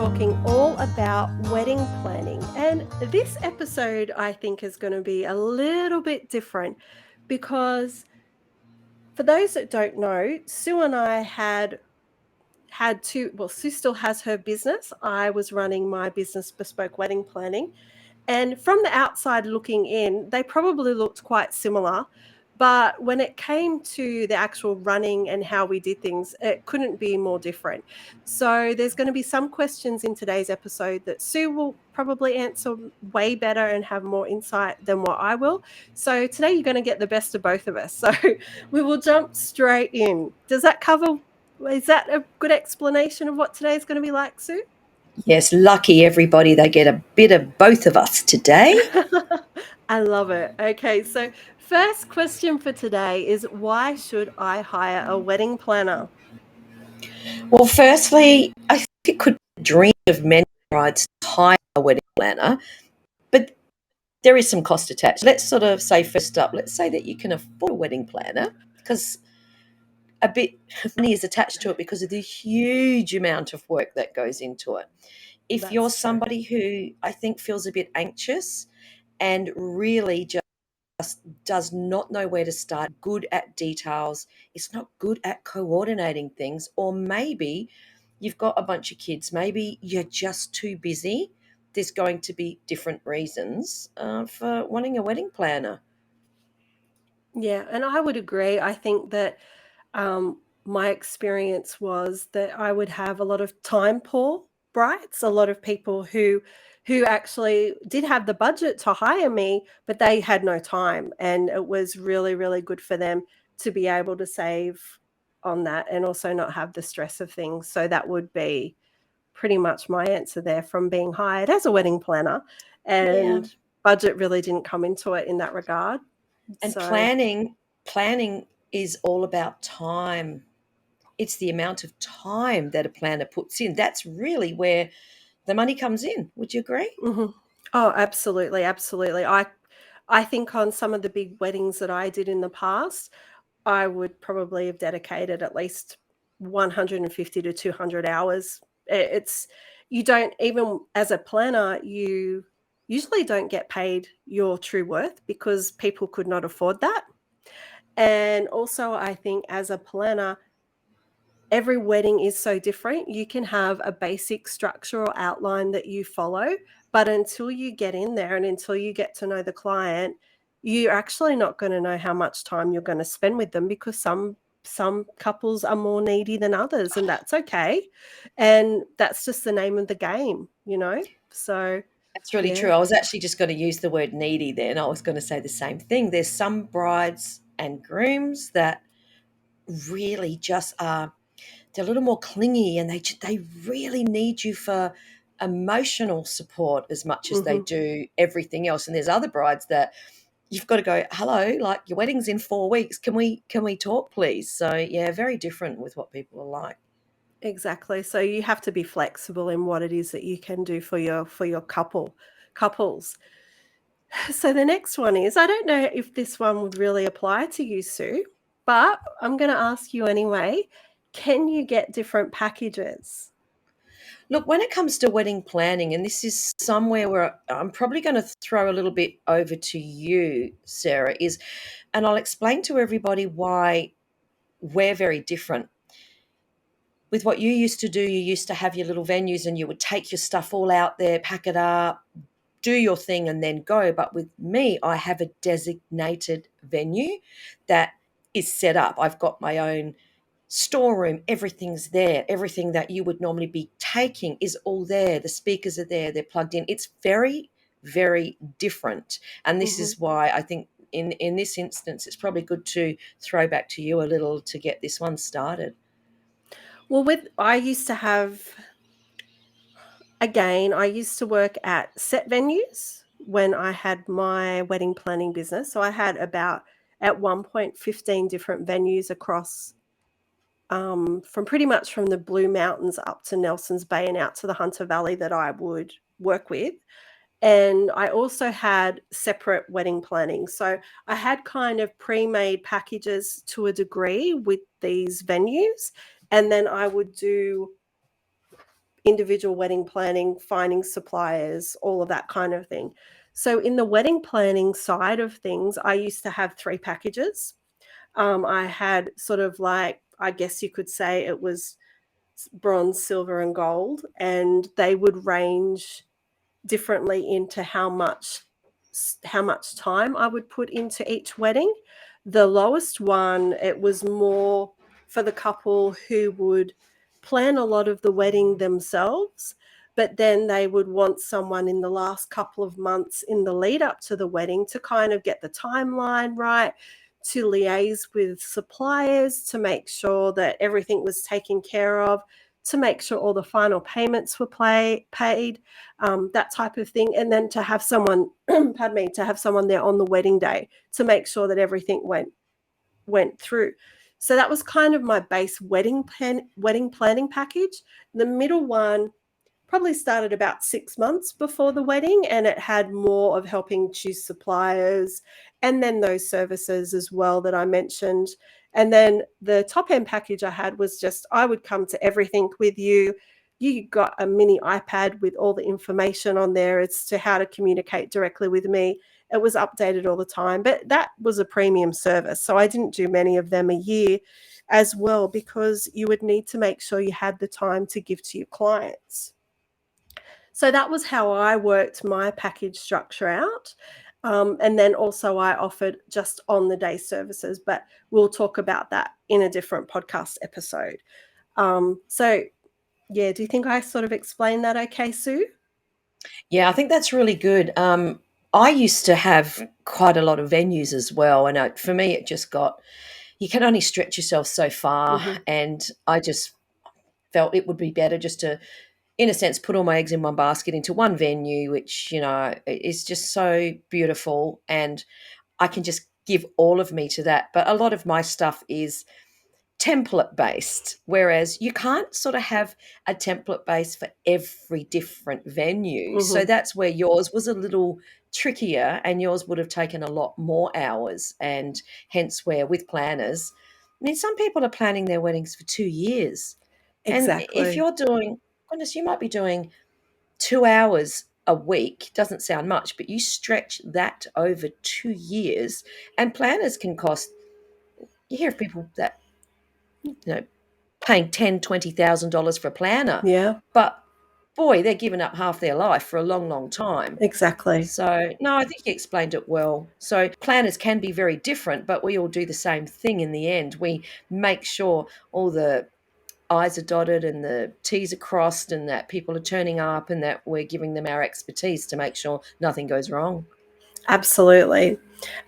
talking all about wedding planning. And this episode, I think, is going to be a little bit different because for those that don't know, Sue and I had two, well, Sue still has her business. I was running my business, Bespoke Wedding Planning. And from the outside looking in, they probably looked quite similar. But when it came to the actual running and how we did things, it couldn't be more different. So there's going to be some questions in today's episode that Sue will probably answer way better and have more insight than what I will. So today you're going to get the best of both of us. So we will jump straight in. Does that cover? Is that a good explanation of what today's going to be like, Sue? Yes, lucky everybody, they get a bit of both of us today. I love it. Okay, so first question for today is why should I hire a wedding planner? Well, firstly, I think it could be a dream of many brides to hire a wedding planner, but there is some cost attached. Let's sort of say first up, let's say that you can afford a wedding planner because a bit of money is attached to it because of the huge amount of work that goes into it. If you're That's true. somebody who I think feels a bit anxious and really just does not know where to start, good at details, is not good at coordinating things, or maybe you've got a bunch of kids, maybe you're just too busy. There's going to be different reasons for wanting a wedding planner. Yeah, and I would agree. I think that my experience was that I would have a lot of time poor brides, a lot of people who actually did have the budget to hire me, but they had no time, and it was really, really good for them to be able to save on that and also not have the stress of things. So that would be pretty much my answer there from being hired as a wedding planner, Yeah. and budget really didn't come into it in that regard. And So planning is all about time. It's the amount of time that a planner puts in. That's really where the money comes in. Would you agree? mhm. Oh, absolutely, absolutely. I think on some of the big weddings that I did in the past, I would probably have dedicated at least 150 to 200 hours. It's you don't even as a planner, you usually don't get paid your true worth because people could not afford that. And also, I think as a planner, every wedding is so different. You can have a basic structure or outline that you follow, but until you get in there and until you get to know the client, you're actually not going to know how much time you're going to spend with them because some couples are more needy than others, and that's okay. And that's just the name of the game, you know? So, That's really yeah. true. I was actually just going to use the word needy then. I was going to say the same thing. There's some brides and grooms that really just are, they're a little more clingy and they really need you for emotional support as much as they Mhm. do everything else. And there's other brides that you've got to go, hello, like your wedding's in 4 weeks. Can we talk, please? So yeah, very different with what people are like. Exactly. So you have to be flexible in what it is that you can do for your couples. So the next one is, I don't know if this one would really apply to you, Sue, but I'm going to ask you anyway. Can you get different packages? Look, when it comes to wedding planning, and this is somewhere where I'm probably going to throw a little bit over to you, Sarah, is, and I'll explain to everybody why we're very different. With what you used to do, you used to have your little venues and you would take your stuff all out there, pack it up, do your thing, and then go. But with me, I have a designated venue that is set up. I've got my own storeroom, everything's there. Everything that you would normally be taking is all there. The speakers are there, they're plugged in. It's very, very different. And this Hmm. is why I think in this instance, it's probably good to throw back to you a little to get this one started. Well, I used to have, again, I used to work at set venues when I had my wedding planning business. So I had about at one point 15 different venues across from pretty much from the Blue Mountains up to Nelson's Bay and out to the Hunter Valley that I would work with. And I also had separate wedding planning. So I had kind of pre-made packages to a degree with these venues. And then I would do individual wedding planning, finding suppliers, all of that kind of thing. So in the wedding planning side of things, I used to have 3 packages. I had sort of like, I guess you could say it was bronze, silver, and gold, and they would range differently into how much time I would put into each wedding. The lowest one, it was more for the couple who would plan a lot of the wedding themselves, but then they would want someone in the last couple of months in the lead up to the wedding to kind of get the timeline right, to liaise with suppliers, to make sure that everything was taken care of, to make sure all the final payments were paid, that type of thing. And then to have someone, pardon me, to have someone there on the wedding day to make sure that everything went through. So that was kind of my base wedding planning package. The middle one probably started about 6 months before the wedding, and it had more of helping choose suppliers and then those services as well that I mentioned. And then the top end package I had was just, I would come to everything with you. You got a mini iPad with all the information on there as to how to communicate directly with me. It was updated all the time, but that was a premium service. So I didn't do many of them a year as well, because you would need to make sure you had the time to give to your clients. So that was how I worked my package structure out. And then also I offered just on the day services, but we'll talk about that in a different podcast episode. So yeah, do you think I sort of explained that okay, Sue? Yeah, I think that's really good. I used to have quite a lot of venues as well, and for me, it just got, you can only stretch yourself so far, Mm-hmm. and I just felt it would be better just to, in a sense, put all my eggs in one basket into one venue, which, is just so beautiful, and I can just give all of me to that. But a lot of my stuff is template based, whereas you can't sort of have a template base for every different venue. So Mm-hmm. that's where yours was a little trickier, and yours would have taken a lot more hours, and hence where with planners, I mean, some people are planning their weddings for 2 years. And if Exactly. you're doing, goodness, you might be doing 2 hours a week, doesn't sound much, but you stretch that over 2 years, and planners can cost, you hear of people that, paying $10,000, $20,000 for a planner, Yeah, but boy, they're giving up half their life for a long, long time. exactly. So, no, I think you explained it well. So, planners can be very different, but we all do the same thing in the end. We make sure all the I's are dotted and the T's are crossed, and that people are turning up, and that we're giving them our expertise to make sure nothing goes wrong. Absolutely.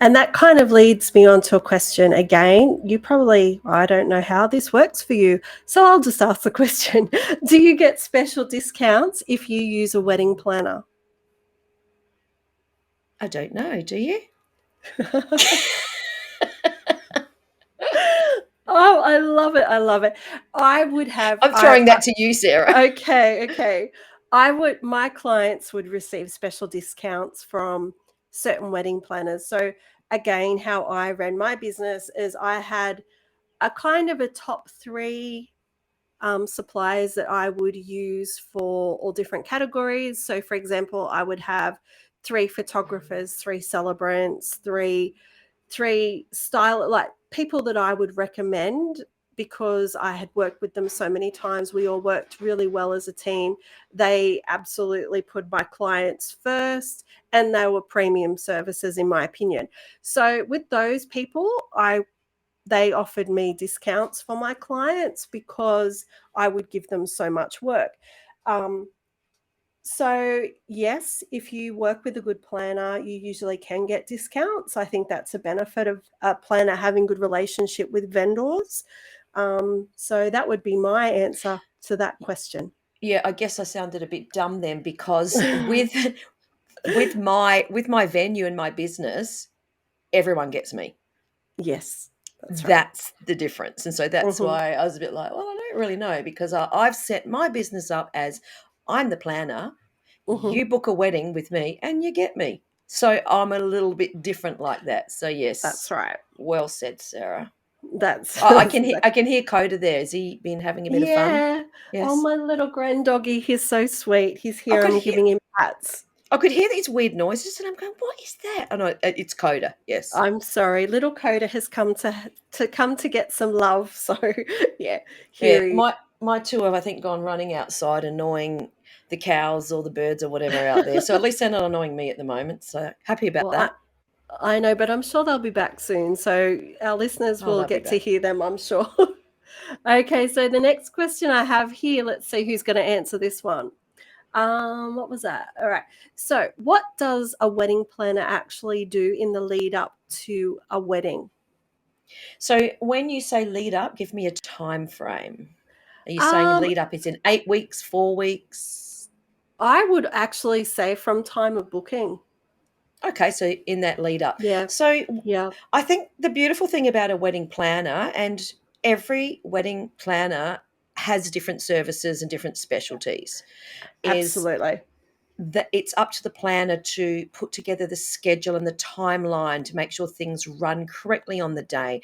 And that kind of leads me on to a question again. You probably, I don't know how this works for you, so I'll just ask the question. Do you get special discounts if you use a wedding planner? I don't know. Do you? Oh, I love it. I love it. I would have, I'm throwing that to you, Sarah. okay. My clients would receive special discounts from certain wedding planners. So again, how I ran my business is I had a kind of a top 3 suppliers that I would use for all different categories. So for example, I would have 3 photographers, 3 celebrants, three style, like people that I would recommend because I had worked with them so many times. We all worked really well as a team. They absolutely put my clients first, and they were premium services in my opinion. So with those people, they offered me discounts for my clients because I would give them so much work. So yes, if you work with a good planner, you usually can get discounts. I think that's a benefit of a planner having good relationship with vendors. So that would be my answer to that question. Yeah, I guess I sounded a bit dumb then, because with my venue and my business, everyone gets me. Yes, that's right. That's the difference. And so that's Hmm. why I was a bit like, well, I don't really know, because I've set my business up as, I'm the planner, Hmm. you book a wedding with me and you get me. So I'm a little bit different like that. So, That's yes, right. well said, Sarah. That's I that's can hear exact I can hear Coda there. Has he been having a bit of fun? Yeah. Oh, Yes. my little grand doggy, he's so sweet. He's I here, could I'm hear giving him pats. I could hear these weird noises, and I'm going, "What is that?" Oh, no, it's Coda, yes. I'm sorry, little Coda has come to get some love, so yeah, Yeah, here he my 2 have, I think, gone running outside, annoying the cows or the birds or whatever out there, so at least they're not annoying me at the moment, so happy about Well, that. I know, but I'm sure they'll be back soon, so our listeners Oh, will they'll be get to back. hear them, I'm sure. Okay, so the next question I have here, let's see who's gonna answer this one. What was that? All right. So, what does a wedding planner actually do in the lead up to a wedding? So when you say lead up, give me a time frame. Are you saying Um, lead up is in 8 weeks, 4 weeks? I would actually say from time of booking. Okay, so in that lead up. Yeah. So Yeah. I think the beautiful thing about a wedding planner, and every wedding planner has different services and different specialties, is Absolutely. that it's up to the planner to put together the schedule and the timeline to make sure things run correctly on the day,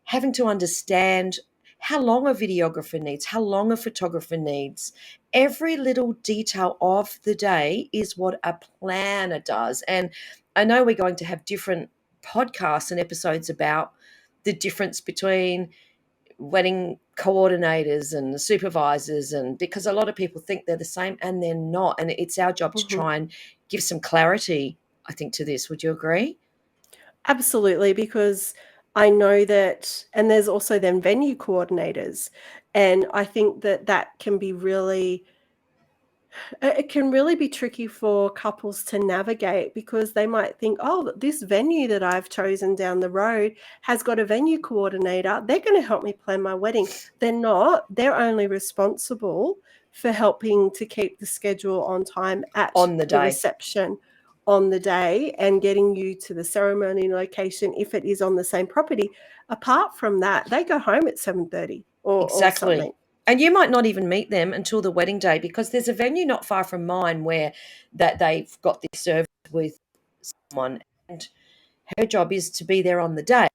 having to understand how long a videographer needs, how long a photographer needs. Every little detail of the day is what a planner does. And I know we're going to have different podcasts and episodes about the difference between wedding coordinators and supervisors, and because a lot of people think they're the same and they're not, and it's our job to Mhm. try and give some clarity, I think, to this. Would you agree? Absolutely, because I know that, and there's also then venue coordinators, and I think that that can be really it can really be tricky for couples to navigate because they might think, oh, this venue that I've chosen down the road has got a venue coordinator. They're going to help me plan my wedding. They're not. They're only responsible for helping to keep the schedule on time at On the the day. reception on the day and getting you to the ceremony location if it is on the same property. Apart from that, they go home at 7:30 or Exactly. something. And you might not even meet them until the wedding day, because there's a venue not far from mine where that they've got this service with someone, and her job is to be there on the day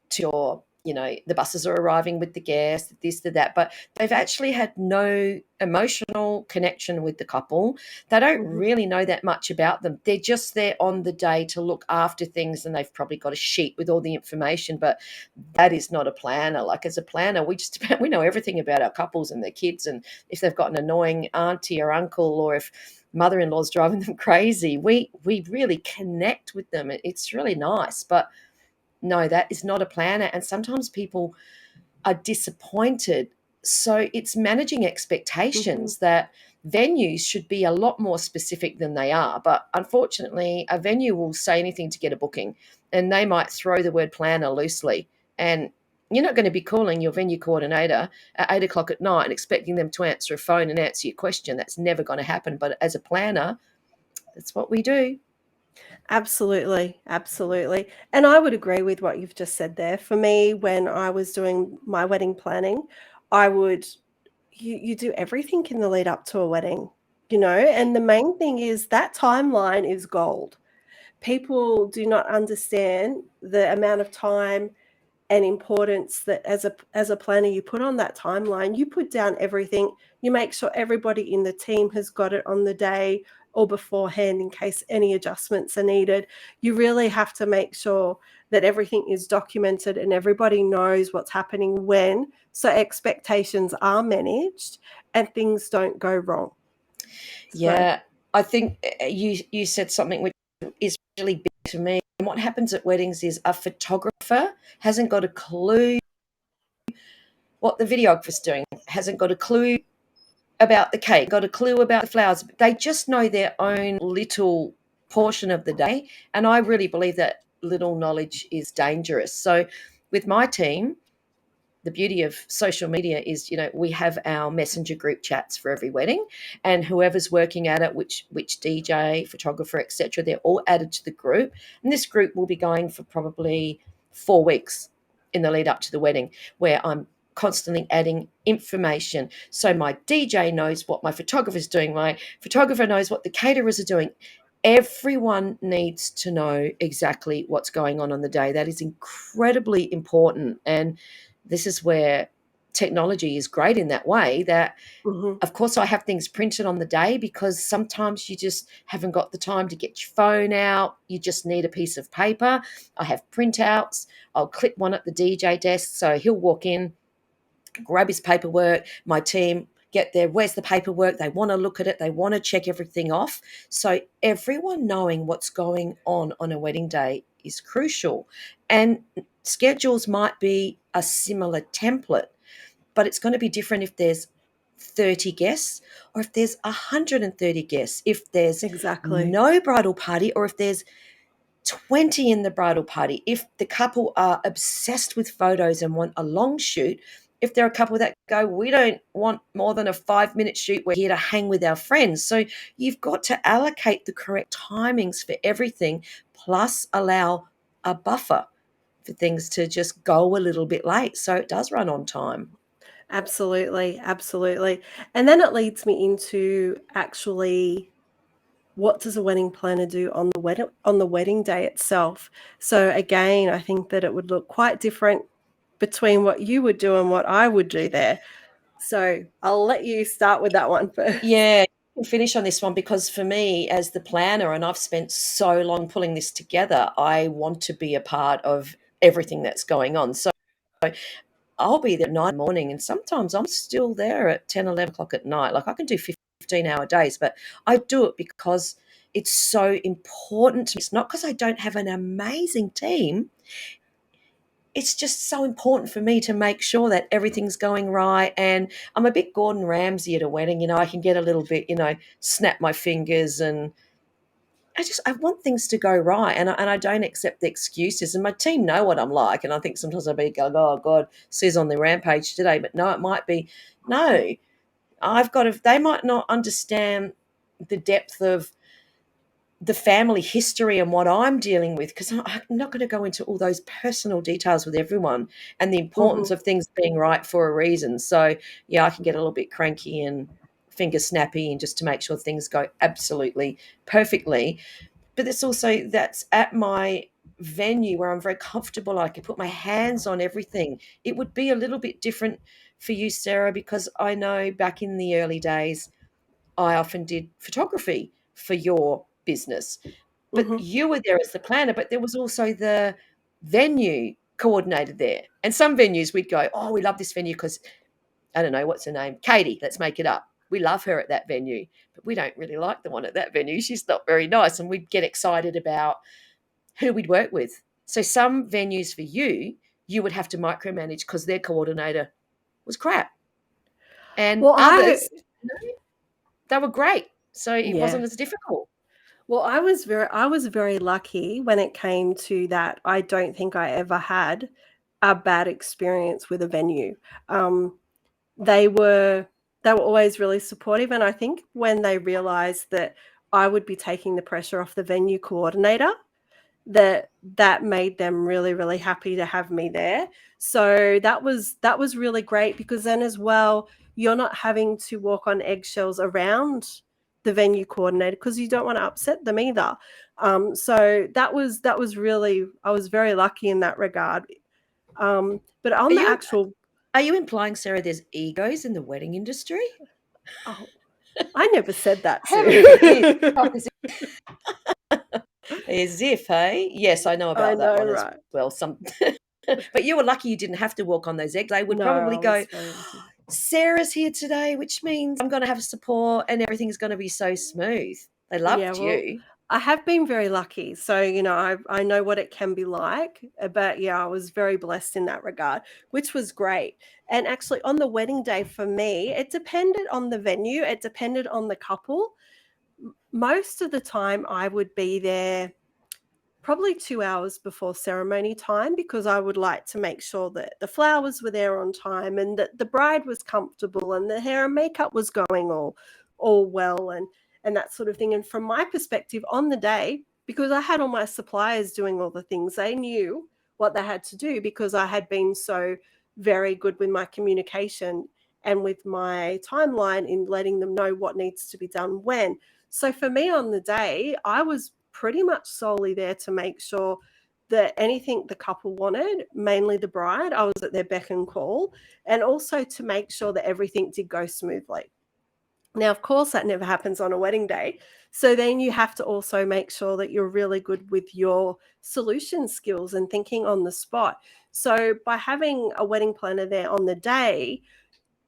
to your, the buses are arriving with the guests, this, to that, but they've actually had no emotional connection with the couple. They don't Mhm. really know that much about them. They're just there on the day to look after things, and they've probably got a sheet with all the information, but that is not a planner. Like, as a planner, we know everything about our couples and their kids, and if they've got an annoying auntie or uncle, or if mother-in-law's driving them crazy, we really connect with them. It's really nice. But no, that is not a planner, and sometimes people are disappointed. So it's managing Mhm. expectations, that venues should be a lot more specific than they are. But unfortunately, a venue will say anything to get a booking, and they might throw the word planner loosely. And you're not going to be calling your venue coordinator at 8 o'clock at night and expecting them to answer a phone and answer your question. That's never going to happen. But as a planner, that's what we do. Absolutely, absolutely. And I would agree with what you've just said there. For me, when I was doing my wedding planning, I would you do everything in the lead up to a wedding, and the main thing is that timeline is gold. People do not understand the amount of time and importance that as a planner you put on that timeline. You put down everything. You make sure everybody in the team has got it on the day or beforehand in case any adjustments are needed. You really have to make sure that everything is documented and everybody knows what's happening when, so expectations are managed and things don't go wrong. So Yeah, I think you said something which is really big to me. And what happens at weddings is a photographer hasn't got a clue what the videographer's doing, hasn't got a clue about the cake, got a clue about the flowers. They just know their own little portion of the day. And I really believe that little knowledge is dangerous. So with my team, the beauty of social media is, we have our messenger group chats for every wedding, and whoever's working at it, which DJ, photographer, etc., they're all added to the group, and this group will be going for probably 4 weeks in the lead up to the wedding, where I'm constantly adding information, so my DJ knows what my photographer's doing, my photographer knows what the caterers are doing. everyone needs to know exactly what's going on the day. That is incredibly important. And this is where technology is great in that way that, Mhm. of course, I have things printed on the day because sometimes you just haven't got the time to get your phone out. You just need a piece of paper. I have printouts. I'll clip one at the DJ desk. So he'll walk in, grab his paperwork. My team get there. Where's the paperwork? They want to look at it. They want to check everything off. So everyone knowing what's going on a wedding day is crucial. And schedules might be a similar template, but it's going to be different if there's 30 guests or if there's 130 guests, if there's Exactly. no bridal party or if there's 20 in the bridal party, if the couple are obsessed with photos and want a long shoot, if there are a couple that go, we don't want more than a 5-minute shoot, we're here to hang with our friends. So you've got to allocate the correct timings for everything, plus allow a buffer for things to just go a little bit late so it does run on time. Absolutely, absolutely. And then it leads me into actually what does a wedding planner do on the wedding day itself? So again, I think that it would look quite different between what you would do and what I would do there. So I'll let you start with that one first. Yeah, you can finish on this one because for me, as the planner, and I've spent so long pulling this together, I want to be a part of everything that's going on. So I'll be there at 9 in the morning, and sometimes I'm still there at 10, 11 o'clock at night. Like I can do 15-hour days, but I do it because it's so important to me. It's not because I don't have an amazing team. It's just so important for me to make sure that everything's going right. And I'm a bit Gordon Ramsay at a wedding. I can get a little bit, snap my fingers, and I want things to go right. And I don't accept the excuses. And my team know what I'm like. And I think sometimes I'll be going, oh God, Sue's on the rampage today. But no, it might be, no, they might not understand the depth of the family history and what I'm dealing with, because I'm not going to go into all those personal details with everyone and the importance Mhm. of things being right for a reason. So, yeah, I can get a little bit cranky and finger snappy and just to make sure things go absolutely perfectly. But that's at my venue where I'm very comfortable. I can put my hands on everything. It would be a little bit different for you, Sarah, because I know back in the early days, I often did photography for your business, but Mhm. you were there as the planner, but there was also the venue coordinator there. And some venues we'd go, oh, we love this venue because, I don't know, what's her name? Katie, let's make it up. We love her at that venue, but we don't really like the one at that venue. She's not very nice. And we'd get excited about who we'd work with. So some venues for you would have to micromanage because their coordinator was crap. And Well, others, they were great. So it yeah. wasn't as difficult. Well, I was very lucky when it came to that. I don't think I ever had a bad experience with a venue. Um, they were they were always really supportive, and I think when they realized that I would be taking the pressure off the venue coordinator, that made them really, really happy to have me there. So that was really great because then as well, you're not having to walk on eggshells around the venue coordinator because you don't want to upset them either. So that was really, I was very lucky in that regard. But Are on the you actual, are you implying, Sarah, there's egos in the wedding industry? oh, I never said that, Heaven forbid. Sue. Talk as if, hey? Yes, I know I about that know, one as right? well. But you were lucky you didn't have to walk on those eggs. They would No, probably I was go, very lucky. Sarah's here today, which means I'm going to have support and everything's going to be so smooth. They Yeah, loved well, you. I have been very lucky. So, I know what it can be like. But yeah, I was very blessed in that regard, which was great. And actually, on the wedding day for me, it depended on the venue, it depended on the couple. Most of the time, I would be there probably 2 hours before ceremony time because I would like to make sure that the flowers were there on time and that the bride was comfortable and the hair and makeup was going all well and that sort of thing. And from my perspective on the day, because I had all my suppliers doing all the things, they knew what they had to do because I had been so very good with my communication and with my timeline in letting them know what needs to be done when. So for me on the day, I was pretty much solely there to make sure that anything the couple wanted, mainly the bride, I was at their beck and call, and also to make sure that everything did go smoothly. Now, of course, that never happens on a wedding day. So then you have to also make sure that you're really good with your solution skills and thinking on the spot. So by having a wedding planner there on the day,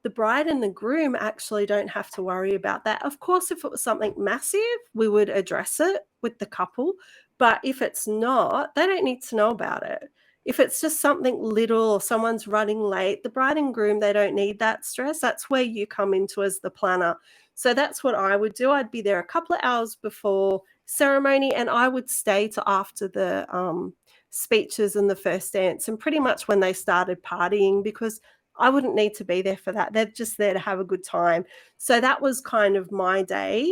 the bride and the groom actually don't have to worry about that. Of course, if it was something massive, we would address it with the couple. But if it's not, they don't need to know about it. If it's just something little or someone's running late, the bride and groom, they don't need that stress. That's where you come into as the planner. So that's what I would do. I'd be there a couple of hours before ceremony and I would stay to after the speeches and the first dance and pretty much when they started partying because I wouldn't need to be there for that. They're just there to have a good time. So that was kind of my day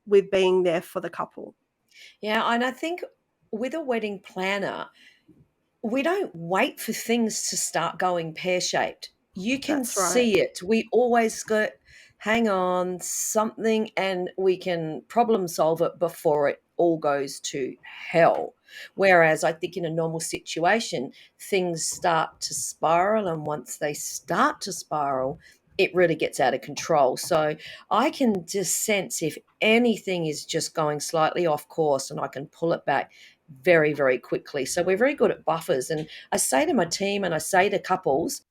with being there for the couple. Yeah, and I think with a wedding planner, we don't wait for things to start going pear-shaped. You can That's right. see it. We always go, hang on, something, and we can problem solve it before it all goes to hell. Whereas I think in a normal situation, things start to spiral, and once they start to spiral, it really gets out of control. So I can just sense if anything is just going slightly off course, and I can pull it back very, very quickly. So we're very good at buffers. And I say to my team and I say to couples,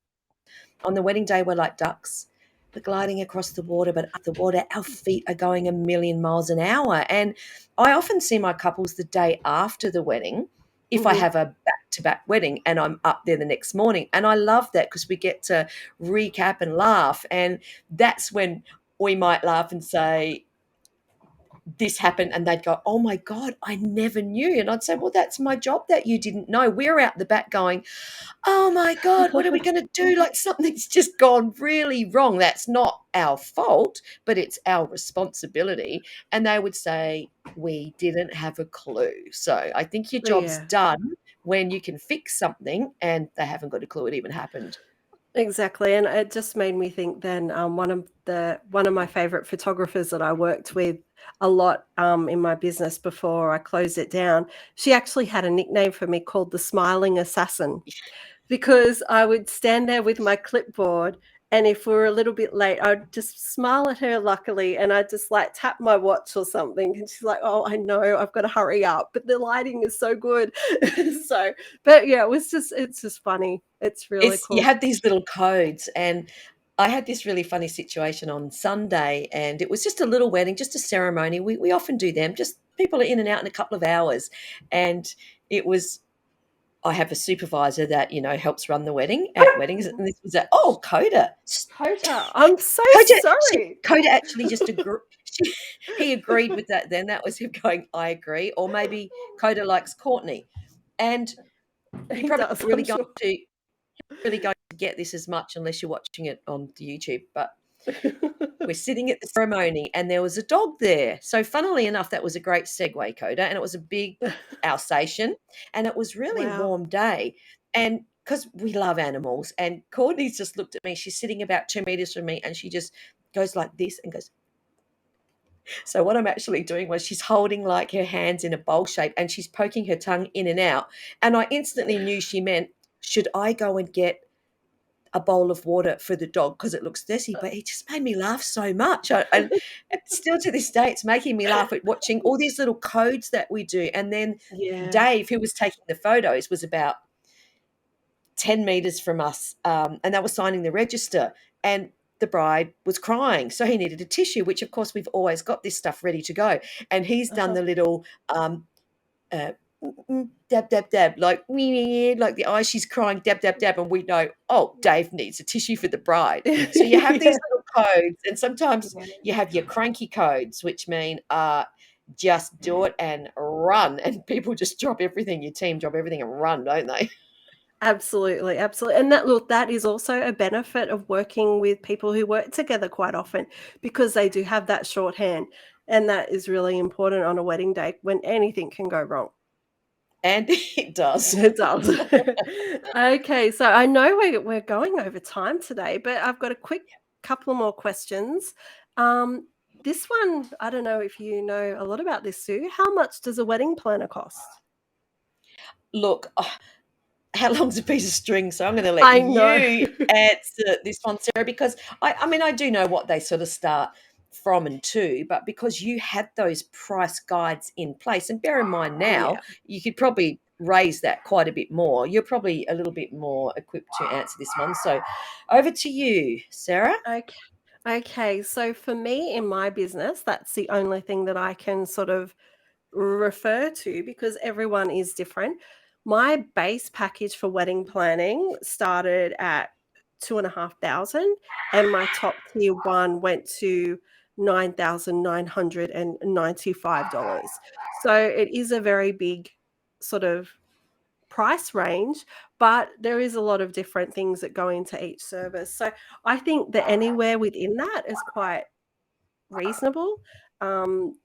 on the wedding day, we're like ducks. We're gliding across the water, but up the water, our feet are going a million miles an hour. And I often see my couples the day after the wedding, if I Mhm. have a back to back wedding and I'm up there the next morning. And I love that because we get to recap and laugh. And that's when we might laugh and say, this happened, and they'd go, oh my God, I never knew. And I'd say, well, that's my job that you didn't know. We're out the back going, oh my God, what are we going to do? Like something's just gone really wrong. That's not our fault, but it's our responsibility. And they would say, we didn't have a clue. So I think your job's Yeah. done when you can fix something and they haven't got a clue it even happened. Exactly, and it just made me think then, one of my favorite photographers that I worked with a lot, in my business before I closed it down, she actually had a nickname for me called the Smiling Assassin. Because I would stand there with my clipboard, and if we were a little bit late, I'd just smile at her luckily, and I'd just, like, tap my watch or something, and she's like, "Oh, I know, I've gotta hurry up, but the lighting is so good." So but yeah, it's just funny. It's really It's, you cool. have these little codes, and I had this really funny situation on Sunday, and it was just a little wedding, just a ceremony. We often do them, just people are in and out in a couple of hours. And it was, I have a supervisor that, helps run the wedding at weddings. And this was Coda. Coda, I'm so sorry. Coda actually just agreed. He agreed with that then. That was him going, I agree. Or maybe Coda likes Courtney. And you He probably does, I'm really going sure. to really going to get this as much unless you're watching it on the YouTube. But we're sitting at the ceremony and there was a dog there. So funnily enough, that was a great segue, Coda, and it was a big Alsatian, and it was really Wow. warm day. And because we love animals, and Courtney's just looked at me. She's sitting about 2 meters from me, and she just goes like this and goes. So what I'm actually doing was she's holding like her hands in a bowl shape and she's poking her tongue in and out. And I instantly knew she meant, should I go and get a bowl of water for the dog because it looks thirsty? But it just made me laugh so much. And still to this day, it's making me laugh at watching all these little codes that we do. And then Yeah. Dave, who was taking the photos, was about 10 meters from us, and they were signing the register. And the bride was crying, so he needed a tissue, which of course we've always got this stuff ready to go. And he's done Uh-huh. the little uh, dab, dab, dab, like like the eyes she's crying, dab, dab, dab, and we know, oh, Dave needs a tissue for the bride. So you have these Yeah. little codes, and sometimes you have your cranky codes, which mean just do it and run, and people just drop everything. Your team drop everything and run, don't they? Absolutely, absolutely, and that is also a benefit of working with people who work together quite often because they do have that shorthand, and that is really important on a wedding day when anything can go wrong. And it does. It does. Okay, so I know we're going over time today, but I've got a quick couple more questions. Um, This one, I don't know if you know a lot about this, Sue. How much does a wedding planner cost? Look, how long's a piece of string? So I'm going to let I know. you answer this one, Sarah, because I mean, I do know what they sort of start from and to, but because you had those price guides in place, and bear in mind now, Yeah. you could probably raise that quite a bit more. You're probably a little bit more equipped to answer this one. So over to you, Sarah. Okay. Okay. So for me in my business, that's the only thing that I can sort of refer to because everyone is different. My base package for wedding planning started at 2,500, and my top tier one went to $9,995. So it is a very big sort of price range, but there is a lot of different things that go into each service. So I think that anywhere within that is quite reasonable. Um,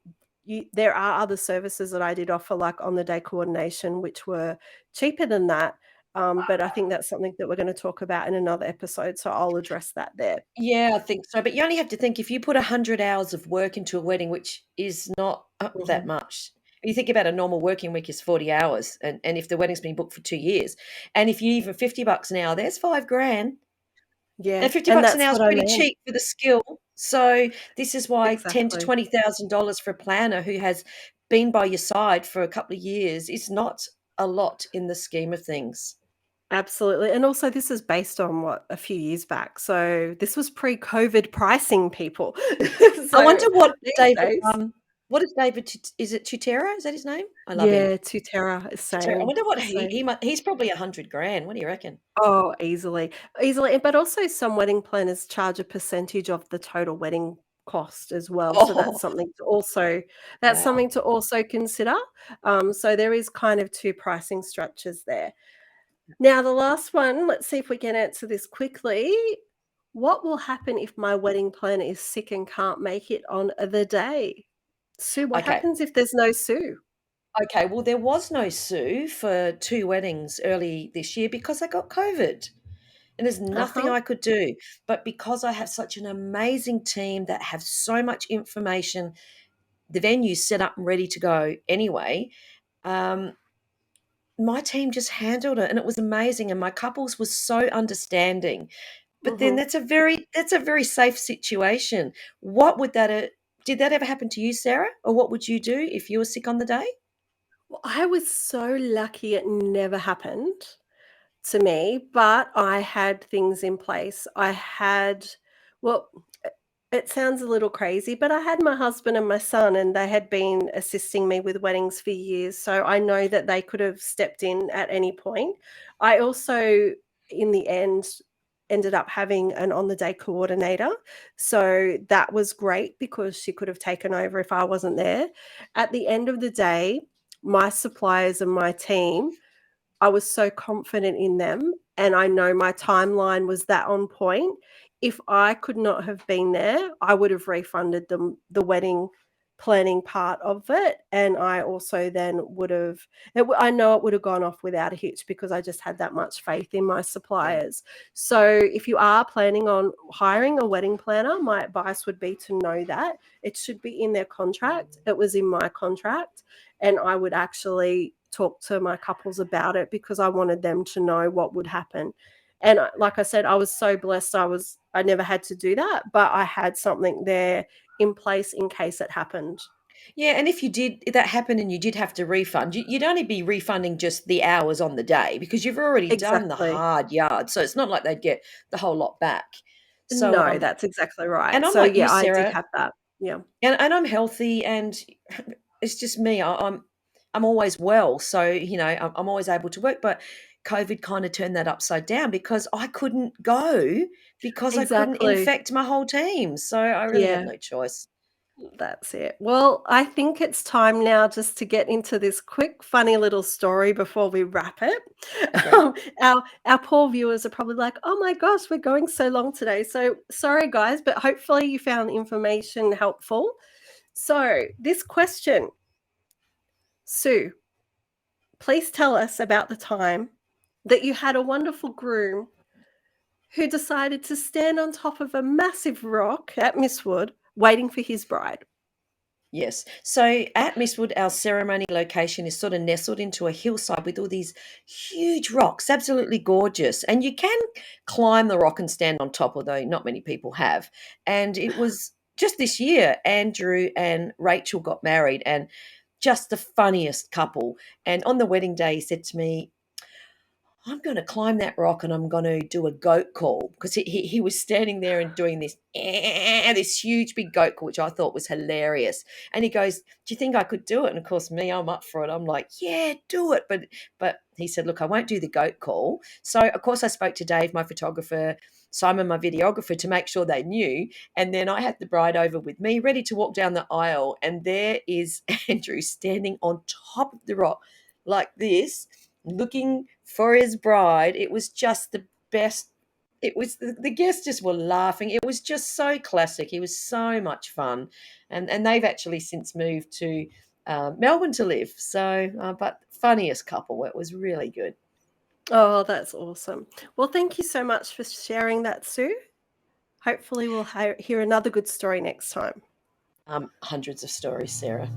there are other services that I did offer, like on the day coordination, which were cheaper than that. But I think that's something that we're going to talk about in another episode. So I'll address that there. Yeah, I think so. But you only have to think if you put 100 hours of work into a wedding, which is not that Mhm. much. You think about a normal working week is 40 hours. And if the wedding's been booked for 2 years, and if you even $50 an hour, there's 5 grand. Yeah. And 50 And bucks an that's hour is what I pretty mean. cheap for the skill. So this is why ten to Exactly. $20,000 for a planner who has been by your side for a couple of years is not a lot in the scheme of things. Absolutely. And also, this is based on what a few years back. So this was pre COVID pricing, people. I wonder So what these David, days, what is David, is it Tutera? Is that his name? I love him. yeah, Tutera is Tutera. I saying wonder what the same. he's probably 100 grand. What do you reckon? Oh, easily, easily. But also some wedding planners charge a percentage of the total wedding cost as well. So Oh, that's wow. something to also consider. So there is kind of two pricing structures there. Now, the last one, let's see if we can answer this quickly. What will happen if my wedding planner is sick and can't make it on the day? Sue, what Okay. happens if there's no Sue? Okay. Well, there was no Sue for 2 weddings early this year because I got COVID. And there's nothing Uh-huh. I could do. But because I have such an amazing team that have so much information, the venue's set up and ready to go anyway. Um, my team just handled it and it was amazing. And my couples was so understanding. But then Mhm. that's a very safe situation. What would that did that ever happen to you, Sarah? Or what would you do if you were sick on the day? Well, I was so lucky it never happened to me, but I had things in place. Well, i- it sounds a little crazy, but I had my husband and my son, and they had been assisting me with weddings for years. So I know that they could have stepped in at any point. I also, in the end, ended up having an on the day coordinator. So that was great because she could have taken over if I wasn't there. At the end of the day, my suppliers and my team, I was so confident in them, and I know my timeline was that on point. If I could not have been there, I would have refunded them the wedding planning part of it, and I also then would have I know it would have gone off without a hitch because I just had that much faith in my Yeah. suppliers. So, if you are planning on hiring a wedding planner, my advice would be to know that. It should be in their contract. It was in my contract, and I would actually talk to my couples about it because I wanted them to know what would happen. And like I said, I was so blessed. I never had to do that, but I had something there in place in case it happened. Yeah, and if that happened and you did have to refund, you'd only be refunding just the hours on the day because you've already done the Exactly. hard yard. So it's not like they'd get the whole lot back. So, No, that's exactly and right. I'm So like you, yeah, I did Sarah, have that. Yeah. and I'm healthy, and it's just me. I'm always well, so I'm always able to work. But COVID kind of turned that upside down because I couldn't go because I couldn't Exactly. infect my whole team. So I really had Yeah. no choice. That's it. Well, I think it's time now just to get into this quick, funny little story before we wrap it. Okay. Our poor viewers are probably like, "Oh my gosh, we're going so long today." So sorry, guys, but hopefully you found the information helpful. So this question, Sue, please tell us about the time that you had a wonderful groom who decided to stand on top of a massive rock at Mistwood waiting for his bride. Yes. So at Mistwood, our ceremony location is sort of nestled into a hillside with all these huge rocks, absolutely gorgeous. And you can climb the rock and stand on top, although not many people have. And it was just this year, Andrew and Rachel got married, and just the funniest couple. And on the wedding day, he said to me, I'm going to climb that rock and I'm going to do a goat call, because he was standing there and doing this this huge big goat call, which I thought was hilarious. And he goes, "Do you think I could do it?" And of course, me, I'm up for it. I'm like, "Yeah, do it." But he said, "Look, I won't do the goat call." So of course, I spoke to Dave, my photographer, Simon, my videographer, to make sure they knew. And then I had the bride over with me, ready to walk down the aisle, and there is Andrew standing on top of the rock like this, looking for his bride. It was just the best. It was the guests just were laughing. It was just so classic. It was so much fun, and they've actually since moved to Melbourne to live. So, but funniest couple. It was really good. Oh, that's awesome. Well, thank you so much for sharing that, Sue. Hopefully, we'll hear another good story next time. Hundreds of stories, Sarah.